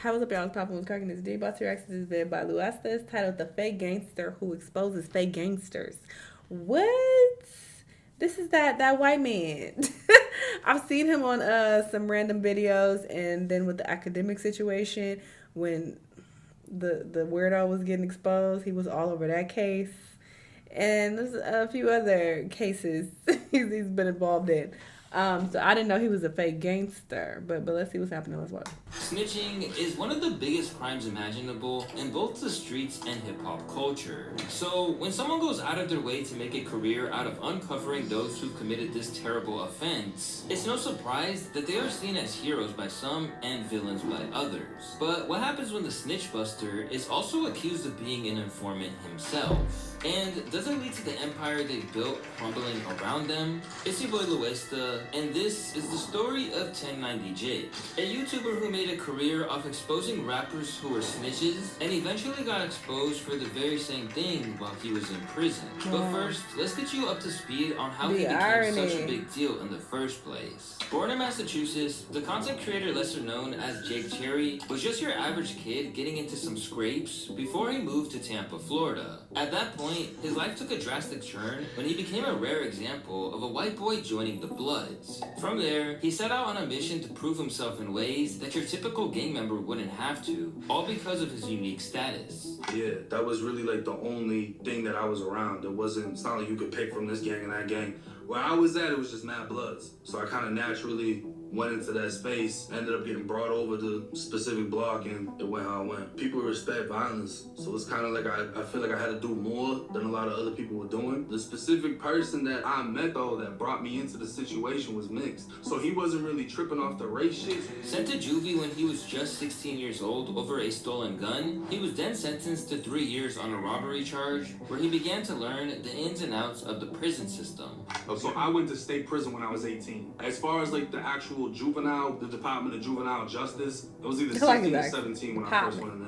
How was up, y'all? Popping with cracking this D Boss Reactions is bed by Luasta. It's titled The Fake Gangster Who Exposes Fake Gangsters. What? This is that white man. I've seen him on some random videos, and then with the academic situation when the weirdo was getting exposed, he was all over that case. And there's a few other cases he's been involved in. So I didn't know he was a fake gangster, but let's see what's happening. Let's watch. Snitching is one of the biggest crimes imaginable in both the streets and hip-hop culture. So when someone goes out of their way to make a career out of uncovering those who've committed this terrible offense, it's no surprise that they are seen as heroes by some and villains by others. But what happens when the snitch buster is also accused of being an informant himself? And does it lead to the empire they built crumbling around them? It's your boy Luesta, and this is the story of 1090 Jake, a YouTuber who made a career off exposing rappers who were snitches and eventually got exposed for the very same thing while he was in prison. But first, let's get you up to speed on how he became such a big deal in the first place. Born in Massachusetts, the content creator lesser known as Jake Cherry was just your average kid getting into some scrapes before he moved to Tampa, Florida. At that point, his life took a drastic turn when he became a rare example of a white boy joining the Bloods. From there, he set out on a mission to prove himself in ways that your typical gang member wouldn't have to, all because of his unique status. Yeah, that was really like the only thing that I was around. It's not like you could pick from this gang and that gang. Where I was at, it was just mad bloods. So I kind of naturally went into that space, ended up getting brought over to a specific block, and it went how it went. People respect violence, so it's kind of like I feel like I had to do more than a lot of other people were doing. The specific person that I met, though, that brought me into the situation was mixed. So he wasn't really tripping off the race shit. Sent to juvie when he was just 16 years old over a stolen gun, he was then sentenced to 3 years on a robbery charge, where he began to learn the ins and outs of the prison system. So I went to state prison when I was 18. As far as like the actual juvenile, the Department of Juvenile Justice, it was either 16 or 17 when I first went in there.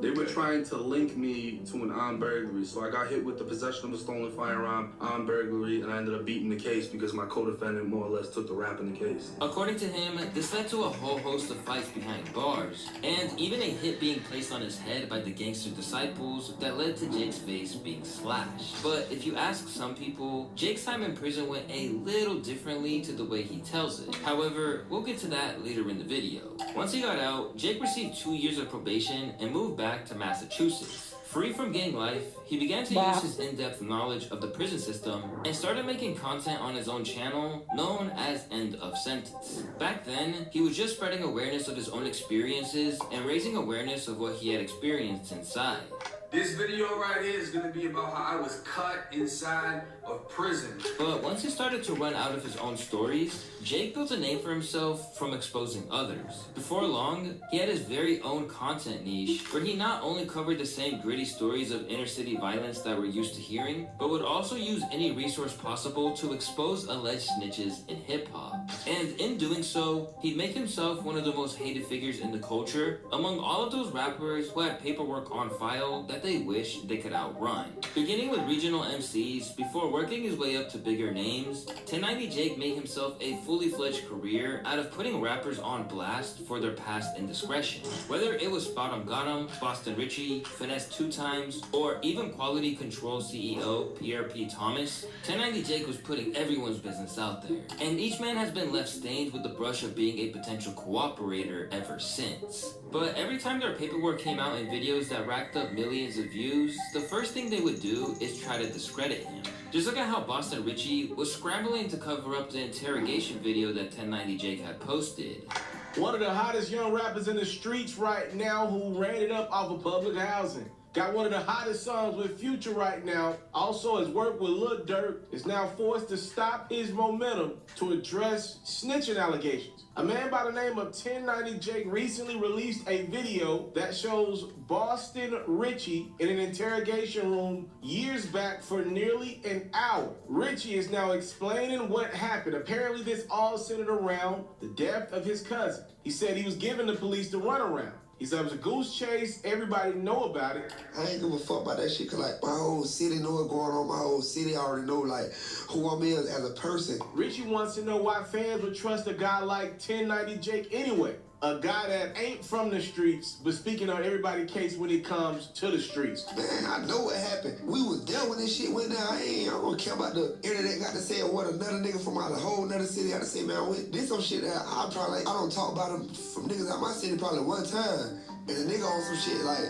They were trying to link me to an armed burglary, so I got hit with the possession of a stolen firearm, armed burglary, and I ended up beating the case because my co-defendant more or less took the rap in the case. According to him, this led to a whole host of fights behind bars, and even a hit being placed on his head by the Gangster disciples that led to Jake's face being slashed. But if you ask some people, Jake's time in prison went a little differently to the way he tells it. However, we'll get to that later in the video. Once he got out, Jake received 2 years of probation and moved back to Massachusetts. Free from gang life, he began to use his in-depth knowledge of the prison system and started making content on his own channel known as End of Sentence. Back then, he was just spreading awareness of his own experiences and raising awareness of what he had experienced inside. This video right here is going to be about how I was cut inside of prison. But once he started to run out of his own stories, Jake built a name for himself from exposing others. Before long, he had his very own content niche, where he not only covered the same gritty stories of inner city violence that we're used to hearing, but would also use any resource possible to expose alleged snitches in hip-hop. And in doing so, he'd make himself one of the most hated figures in the culture among all of those rappers who had paperwork on file that they wish they could outrun. Beginning with regional MCs, before working his way up to bigger names, 1090 Jake made himself a fully fledged career out of putting rappers on blast for their past indiscretion. Whether it was Spot 'em Got 'em, Boston Richie, Finesse 2 Times, or even Quality Control CEO Pierre P. Thomas, 1090 Jake was putting everyone's business out there. And each man has been left stained with the brush of being a potential cooperator ever since. But every time their paperwork came out in videos that racked up millions of views, the first thing they would do is try to discredit him. Just look at how Boston Richie was scrambling to cover up the interrogation video that 1090 Jake had posted. One of the hottest young rappers in the streets right now who ran it up off of public housing. Got one of the hottest songs with Future right now. Also, his work with Lil Durk is now forced to stop his momentum to address snitching allegations. A man by the name of 1090 Jake recently released a video that shows Boston Richie in an interrogation room years back for nearly an hour. Richie is now explaining what happened. Apparently, this all centered around the death of his cousin. He said he was giving the police the runaround. He said it was a goose chase. Everybody know about it. I ain't give a fuck about that shit, cause like my whole city know what's going on. My whole city already know like who I'm as a person. Richie wants to know why fans would trust a guy like 1090 Jake anyway. a guy that ain't from the streets, but speaking on everybody's case when it comes to the streets. Man, I know what happened. We was there when this shit went down. I don't care about the internet got to say what another nigga from out of a whole nother city got to say, man. This some shit that I don't talk about them from niggas out my city probably one time. And the nigga on some shit like,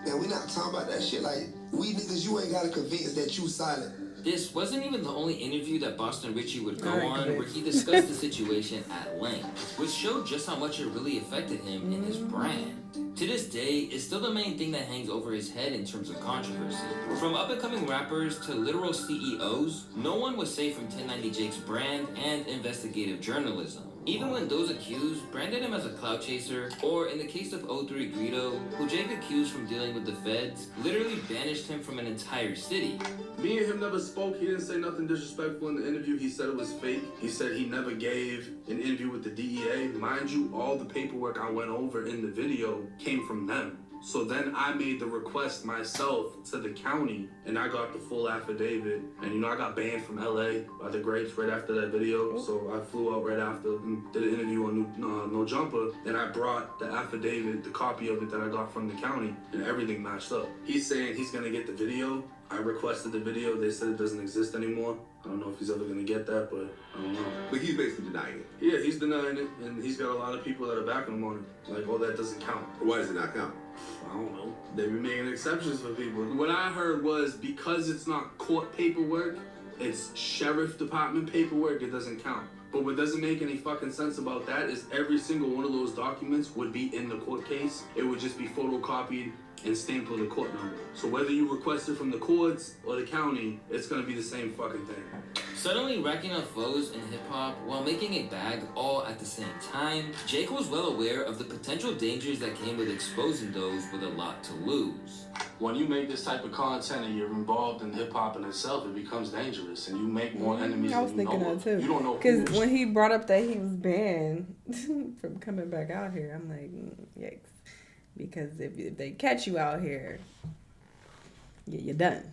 man, we not talking about that shit like, we niggas, you ain't got to convince that you silent. This wasn't even the only interview that Boston Richie would go on where he discussed the situation at length, which showed just how much it really affected him and his brand. To this day, it's still the main thing that hangs over his head in terms of controversy. From up-and-coming rappers to literal CEOs, no one was safe from 1090 Jake's brand and investigative journalism. Even when those accused branded him as a clout chaser, or in the case of 03 Greedo, who Jake accused from dealing with the feds, literally banished him from an entire city. Me and him never spoke. He didn't say nothing disrespectful in the interview. He said it was fake. He said he never gave an interview with the DEA. Mind you, all the paperwork I went over in the video came from them. So then I made the request myself to the county, and I got the full affidavit. And I got banned from LA by the greats right after that video. So I flew out right after and did an interview on No Jumper, and I brought the affidavit, the copy of it that I got from the county, and everything matched up. He's saying he's gonna get the video. I requested the video. They said it doesn't exist anymore. I don't know if he's ever gonna get that, but I don't know. But he's basically denying it. Yeah, he's denying it, and he's got a lot of people that are backing him on it. Like, oh, that doesn't count. Why does it not count? I don't know. They be making exceptions for people. What I heard was because it's not court paperwork, it's sheriff department paperwork, it doesn't count. But what doesn't make any fucking sense about that is every single one of those documents would be in the court case. It would just be photocopied and stamped with a court number. So whether you request it from the courts or the county, it's gonna be the same fucking thing. Suddenly racking up foes in hip-hop while making a bag all at the same time, Jake was well aware of the potential dangers that came with exposing those with a lot to lose. When you make this type of content and you're involved in hip-hop in itself, it becomes dangerous and you make more enemies I was than you thinking know that too. You don't know because when he brought up that he was banned from coming back out here, I'm like, yikes. Because if they catch you out here, you're done.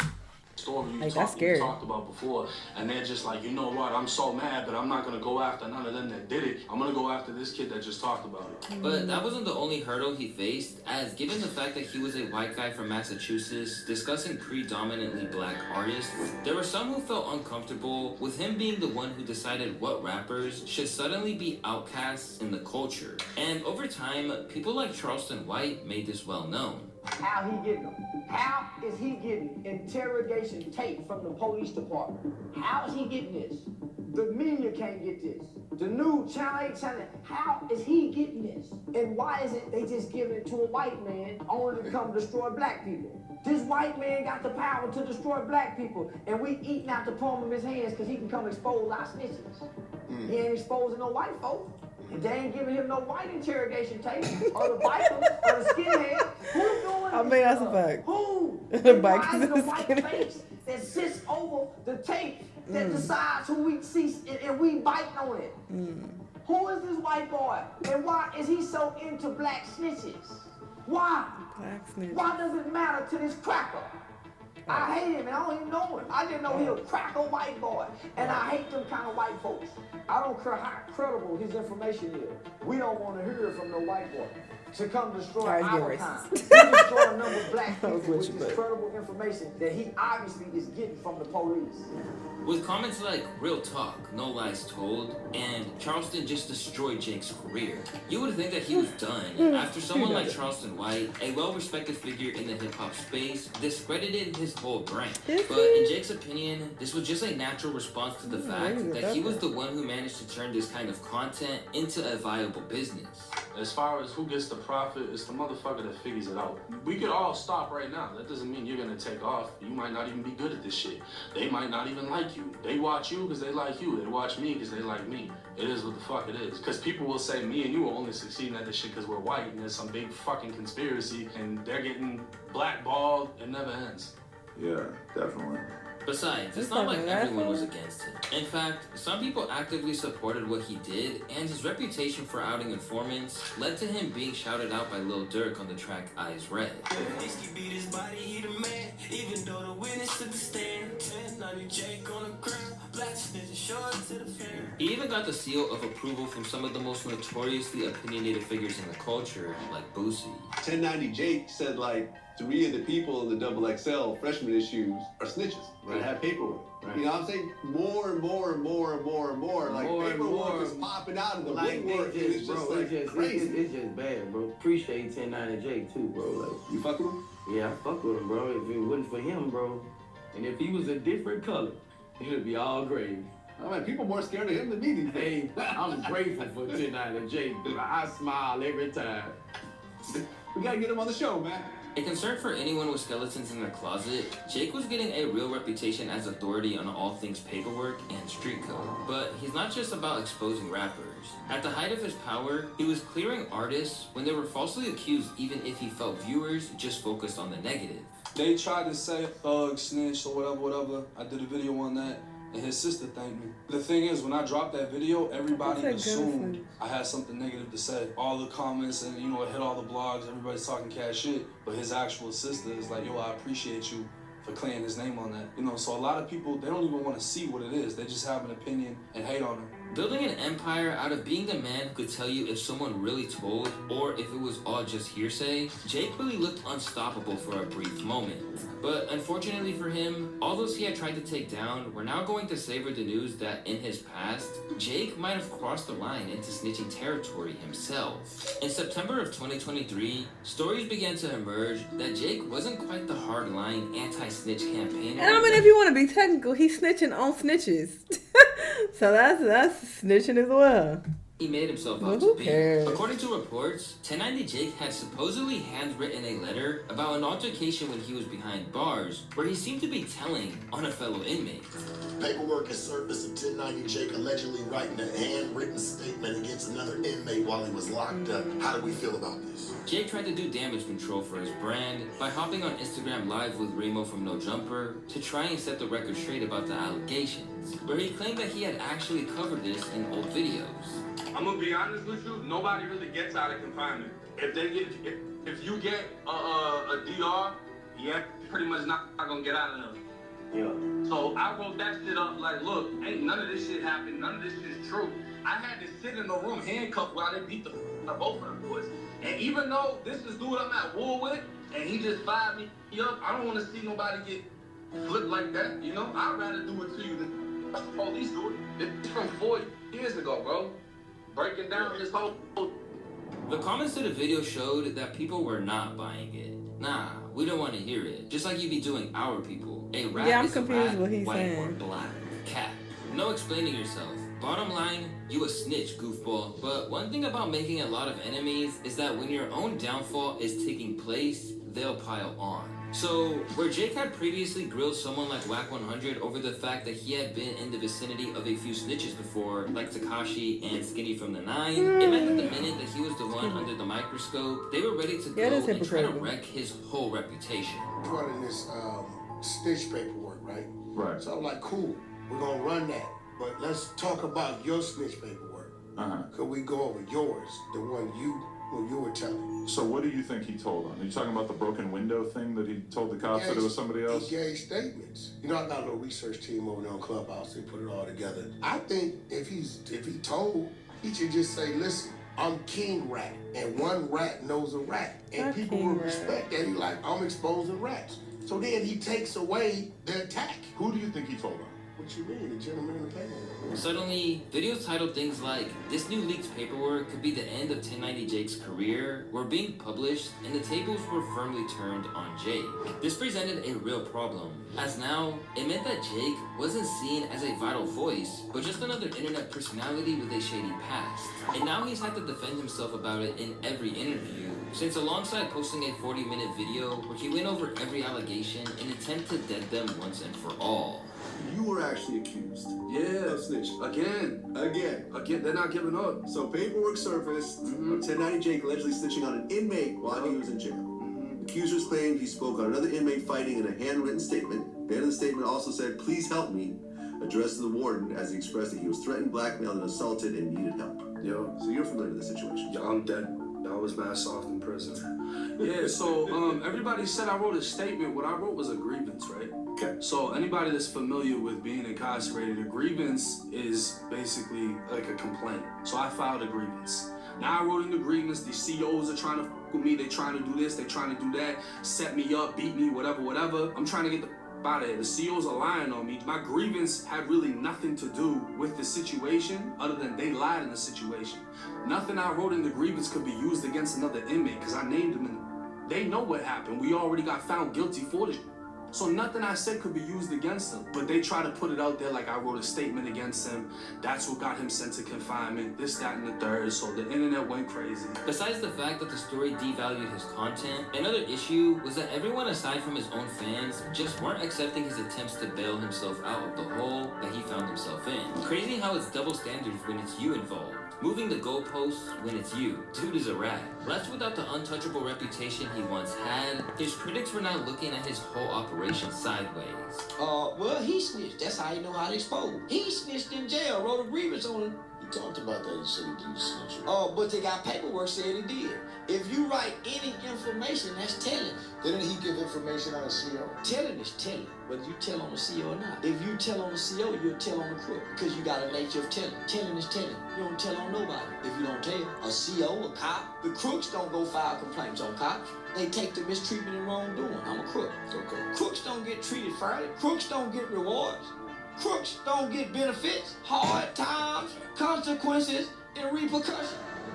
Story you, like, you talked about before, and they're just like, you know what, I'm so mad, but I'm not going to go after none of them that did it. I'm going to go after this kid that just talked about it. But that wasn't the only hurdle he faced, as given the fact that he was a white guy from Massachusetts discussing predominantly black artists, there were some who felt uncomfortable with him being the one who decided what rappers should suddenly be outcasts in the culture. And over time, people like Charleston White made this well known. How he getting them? How is he getting interrogation tape from the police department? How is he getting this? The media can't get this. The new Channel 8 channel. How is he getting this? And why is it they just giving it to a white man only to come destroy black people? This white man got the power to destroy black people, and we eating out the palm of his hands because he can come expose our snitches. He ain't exposing no white folks. And they ain't giving him no white interrogation tape, or the bikers, or the skinhead. Who's doing I mean, that's a fact. Who? The Why is bikers it a and white skinhead. face that sits over the tape that decides who we see and we bite on it? Who is this white boy? And why is he so into black snitches? Why? Black snitch. Why does it matter to this cracker? I hate him and I don't even know him. I didn't know he was a cracker white boy. And I hate them kind of white folks. I don't care how credible his information is. We don't want to hear it from no white boy to come destroy our time. He destroy a number of black people with this credible information that he obviously is getting from the police. With comments like real talk, no lies told, and Charleston just destroyed Jake's career, you would think that he was done after someone like Charleston White, a well-respected figure in the hip-hop space, discredited his whole brand. But in Jake's opinion, this was just a natural response to the fact that he was the one who managed to turn this kind of content into a viable business. As far as who gets the profit, it's the motherfucker that figures it out. We could all stop right now. That doesn't mean you're gonna take off. You might not even be good at this shit. They might not even like you. They watch you because they like you. They watch me because they like me. It is what the fuck it is. Because people will say me and you are only succeeding at this shit because we're white and there's some big fucking conspiracy and they're getting blackballed. It never ends. Yeah, definitely. Besides, it's not like everyone was against him. In fact, some people actively supported what he did, and his reputation for outing informants led to him being shouted out by Lil Durk on the track Eyes Red. He even got the seal of approval from some of the most notoriously opinionated figures in the culture, like Boosie. 1090 Jake said like 3 of the people in the Double XL freshman issues are snitches that have paperwork. Right. You know what I'm saying? More and more and more and more and more. Like more paperwork is popping out of the woodwork. It's just like crazy. It's just bad, bro. Appreciate 1090 Jake too, bro. Like, you fuck with him? Yeah, I fuck with him, bro. If it wasn't for him, bro, and if he was a different color, it'd be all gravy. Oh man, people more scared of him than me these days. Hey, I'm grateful for 1090 Jake. I smile every time. We gotta get him on the show, man. A concern for anyone with skeletons in their closet, Jake was getting a real reputation as authority on all things paperwork and street code. But he's not just about exposing rappers. At the height of his power, he was clearing artists when they were falsely accused, even if he felt viewers just focused on the negative. They tried to say thug, snitch, or whatever. I did a video on that, and his sister thanked me. The thing is, when I dropped that video, everybody assumed I had something negative to say. All the comments and, you know, it hit all the blogs, everybody's talking cash shit. But his actual sister is like, yo, I appreciate you for clearing his name on that. You know, so a lot of people, they don't even want to see what it is. They just have an opinion and hate on him. Building an empire out of being the man who could tell you if someone really told or if it was all just hearsay, Jake really looked unstoppable for a brief moment. But unfortunately for him, all those he had tried to take down were now going to savor the news that in his past, Jake might have crossed the line into snitching territory himself. In September of 2023, stories began to emerge that Jake wasn't quite the hardline anti-snitch campaigner. And I mean, if you want to be technical, he's snitching on snitches. So that's snitching as well. He made himself out to be. According to reports, 1090 Jake had supposedly handwritten a letter about an altercation when he was behind bars, where he seemed to be telling on a fellow inmate. Paperwork has surfaced of 1090 Jake allegedly writing a handwritten statement against another inmate while he was locked up. How do we feel about this? Jake tried to do damage control for his brand by hopping on Instagram Live with Remo from No Jumper to try and set the record straight about the allegations, where he claimed that he had actually covered this in old videos. I'm gonna be honest with you, nobody really gets out of confinement. If you get a DR, yeah, pretty much not gonna get out of there. Yeah. So I wrote that shit up like, look, ain't none of this shit happened, none of this shit is true. I had to sit in the room handcuffed while they beat the both of them boys. And even though this is dude I'm at war with, and he just fired me up, I don't want to see nobody get flipped like that, you know? I'd rather do it to you than the police do it. It's from 4 years ago, bro. Breaking down this whole... The comments to the video showed that people were not buying it. Nah, we don't want to hear it. Just like you be doing our people. A rap I'm is confused a rap, what he's white saying. or black. Cat. No explaining yourself. Bottom line, you a snitch, goofball. But one thing about making a lot of enemies is that when your own downfall is taking place, they'll pile on. So, where Jake had previously grilled someone like Wack 100 over the fact that he had been in the vicinity of a few snitches before, like Tekashi and Skinny from the 9, it meant that the minute that he was the one under the microscope, they were ready to go and try to wreck his whole reputation. Running this snitch paperwork, right? Right. So I'm like, cool, we're gonna run that. But let's talk about your snitch paperwork. Could we go over yours, the one you were telling? So what do you think he told them? Are you talking about the broken window thing that he told the cops that it was somebody else? He gave statements. You know, I got a little research team over there on Clubhouse. They put it all together. I think if he told, he should just say, listen, I'm king rat, and one rat knows a rat. And people will respect that. He like, I'm exposing rats. So then he takes away the attack. Who do you think he told them? What you mean, the gentleman in the paperwork? Suddenly, videos titled things like, "This new leaked paperwork could be the end of 1090 Jake's career," were being published, and the tables were firmly turned on Jake. This presented a real problem, as now, it meant that Jake wasn't seen as a vital voice, but just another internet personality with a shady past. And now he's had to defend himself about it in every interview, since alongside posting a 40-minute video where he went over every allegation in an attempt to dead them once and for all. You were actually accused. Yeah. Of snitch. Again, they're not giving up. So paperwork surfaced of 1090 Jake allegedly snitching on an inmate while he was in jail. Accusers claimed he spoke on another inmate fighting in a handwritten statement. The end of the statement also said, "Please help me," addressed to the warden as he expressed that he was threatened, blackmailed, and assaulted and needed help. Yo. So you're familiar with the situation? Yeah, I'm dead. I was mad soft in prison. Yeah, so everybody said I wrote a statement. What I wrote was a grievance, right? Okay. So anybody that's familiar with being incarcerated, a grievance is basically like a complaint. So I filed a grievance. Now I wrote in the grievance, these CEOs are trying to fuck with me, they trying to do this, they trying to do that, set me up, beat me, whatever. I'm trying to get the out of here. The CEOs are lying on me. My grievance had really nothing to do with the situation other than they lied in the situation. Nothing I wrote in the grievance could be used against another inmate because I named them and they know what happened. We already got found guilty for this. So nothing I said could be used against him. But they try to put it out there like I wrote a statement against him. That's what got him sent to confinement, this, that, and the third. So the internet went crazy. Besides the fact that the story devalued his content, another issue was that everyone aside from his own fans just weren't accepting his attempts to bail himself out of the hole that he found himself in. Crazy how it's double standards when it's you involved. Moving the goalposts when it's you. Dude is a rat. Left without the untouchable reputation he once had, his critics were now looking at his whole operation sideways. Well, he snitched. That's how you know how to expose. He snitched in jail, wrote a grievance on him. He talked about that. He said he didn't snitch. But they got paperwork saying he did. If you write any information, that's telling. Didn't he give information on the CO? Telling is telling, whether you tell on the CO or not. If you tell on the CO, you'll tell on the crook, because you got a nature of telling. Telling is telling. You don't tell on nobody if you don't tell. A CO, a cop. The crooks don't go file complaints on cops. They take the mistreatment and wrongdoing. I'm a crook. Okay. Crooks don't get treated fairly. Crooks don't get rewards. Crooks don't get benefits, hard times, consequences, and repercussions.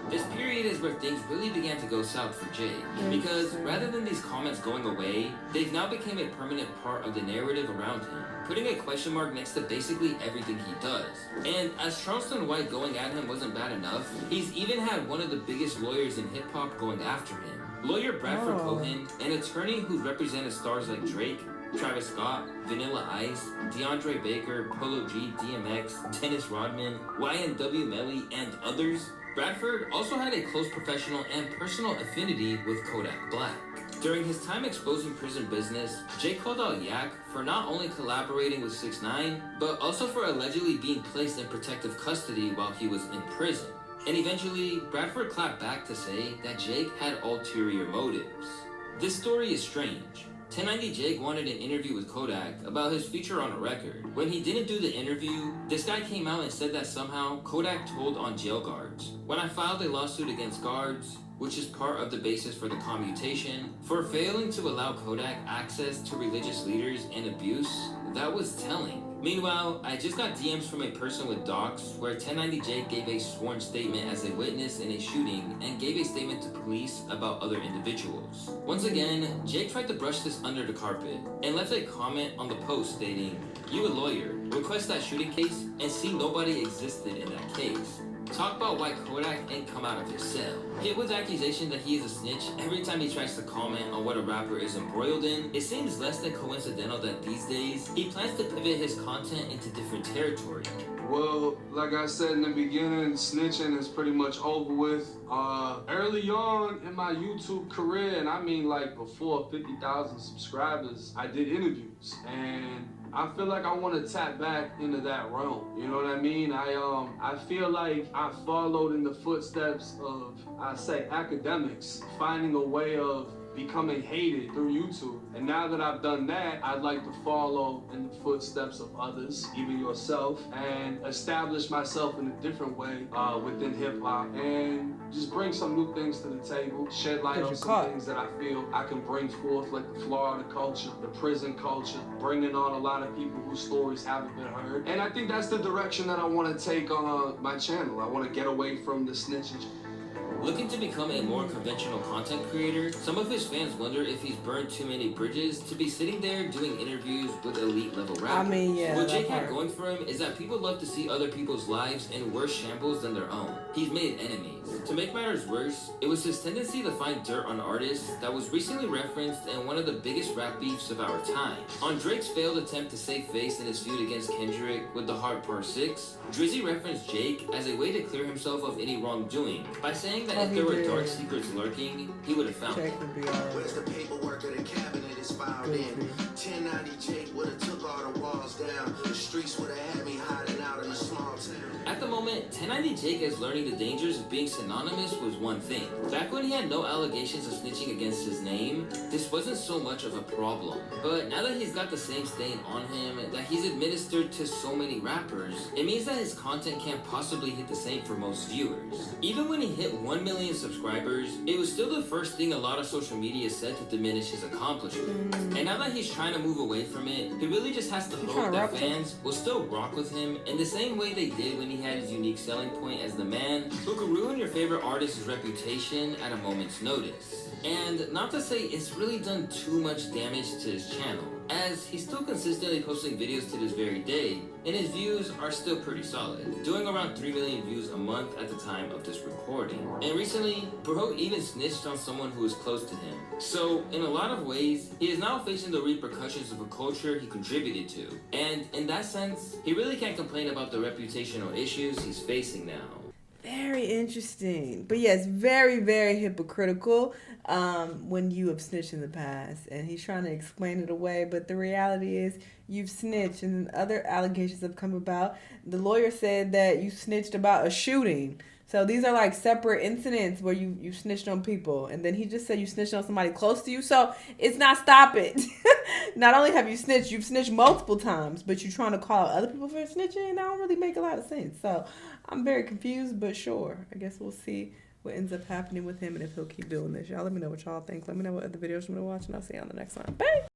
This period is where things really began to go south for Jake, because rather than these comments going away, they've now become a permanent part of the narrative around him, putting a question mark next to basically everything he does. And as Charleston White going at him wasn't bad enough, he's even had one of the biggest lawyers in hip-hop going after him. Lawyer Bradford Cohen, an attorney who's represented stars like Drake, Travis Scott, Vanilla Ice, DeAndre Baker, Polo G, DMX, Dennis Rodman, YNW Melly, and others. Bradford also had a close professional and personal affinity with Kodak Black. During his time exposing prison business, Jake called out Yak for not only collaborating with 6ix9ine, but also for allegedly being placed in protective custody while he was in prison. And eventually, Bradford clapped back to say that Jake had ulterior motives. This story is strange. 1090 Jake wanted an interview with Kodak about his feature on a record. When he didn't do the interview, this guy came out and said that somehow Kodak told on jail guards. When I filed a lawsuit against guards, which is part of the basis for the commutation, for failing to allow Kodak access to religious leaders and abuse, that was telling. Meanwhile, I just got DMs from a person with docs where 1090 Jake gave a sworn statement as a witness in a shooting and gave a statement to police about other individuals. Once again, Jake tried to brush this under the carpet and left a comment on the post stating, "You a lawyer, request that shooting case and see nobody existed in that case. Talk about why Kodak ain't come out of his cell." Hit with the accusation that he is a snitch every time he tries to comment on what a rapper is embroiled in, it seems less than coincidental that these days, he plans to pivot his content into different territory. Well, like I said in the beginning, snitching is pretty much over with. Early on in my YouTube career, and I mean like before 50,000 subscribers, I did interviews, and I feel like I want to tap back into that realm. You know what I mean? I feel like I followed in the footsteps of, I say, academics, finding a way of becoming hated through YouTube. And now that I've done that, I'd like to follow in the footsteps of others, even yourself, and establish myself in a different way within hip hop and just bring some new things to the table, shed light on some things that I feel I can bring forth, like the Florida culture, the prison culture, bringing on a lot of people whose stories haven't been heard. And I think that's the direction that I want to take on my channel. I want to get away from the snitching. Looking to become a more conventional content creator, some of his fans wonder if he's burned too many bridges to be sitting there doing interviews with elite level rappers. I mean, yeah. What Jake had going for him is that people love to see other people's lives in worse shambles than their own. He's made enemies. To make matters worse, it was his tendency to find dirt on artists that was recently referenced in one of the biggest rap beefs of our time. On Drake's failed attempt to save face in his feud against Kendrick with the Heart Part 6, Drizzy referenced Jake as a way to clear himself of any wrongdoing by saying that if there were dark secrets lurking, he would have found them. Where's the paperwork of the cabinet is filed in? 1090 Jake with a moment, 1090 Jake as learning the dangers of being synonymous was one thing. Back when he had no allegations of snitching against his name, this wasn't so much of a problem. But now that he's got the same stain on him that he's administered to so many rappers, it means that his content can't possibly hit the same for most viewers. Even when he hit 1 million subscribers, it was still the first thing a lot of social media said to diminish his accomplishment. And now that he's trying to move away from it, he really just has to hope that fans will still rock with him in the same way they did when he had his unique selling point as the man who could ruin your favorite artist's reputation at a moment's notice. And not to say it's really done too much damage to his channel, as he's still consistently posting videos to this very day, and his views are still pretty solid, doing around 3 million views a month at the time of this recording. And recently, bro even snitched on someone who was close to him. So, in a lot of ways, he is now facing the repercussions of a culture he contributed to. And in that sense, he really can't complain about the reputational issues he's facing now. Very interesting. But yes, very, very hypocritical when you have snitched in the past. And he's trying to explain it away. But the reality is you've snitched and other allegations have come about. The lawyer said that you snitched about a shooting. So these are like separate incidents where you snitched on people. And then he just said you snitched on somebody close to you. So it's not stopping. Not only have you snitched, you've snitched multiple times. But you're trying to call out other people for snitching. That don't really make a lot of sense. So I'm very confused, but sure. I guess we'll see what ends up happening with him and if he'll keep doing this. Y'all let me know what y'all think. Let me know what other videos you want to watch. And I'll see you on the next one. Bye.